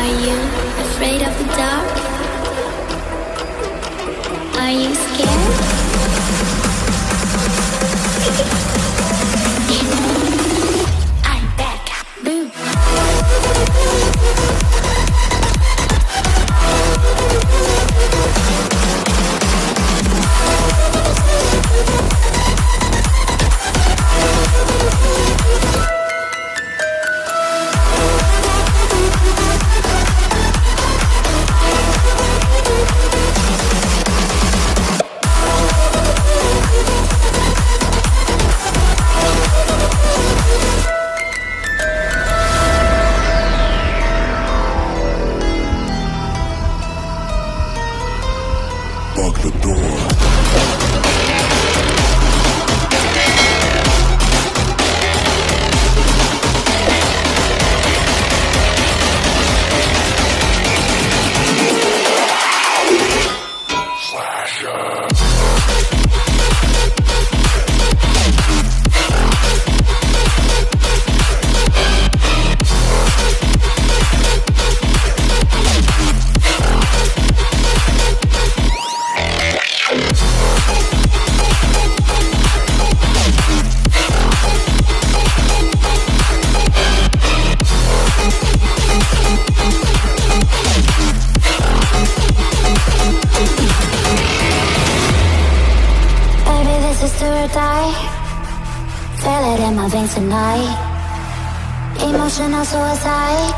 Are you afraid of the dark? Are you scared? I'm back. Boom. Lock the door. Do or die, feel it in my veins tonight. Emotional suicide,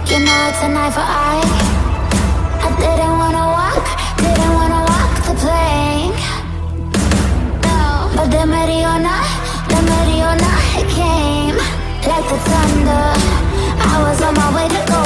you know it's an eye for eye. I didn't wanna walk the plank. No, but the Mariona, it came like the thunder. I was on my way to go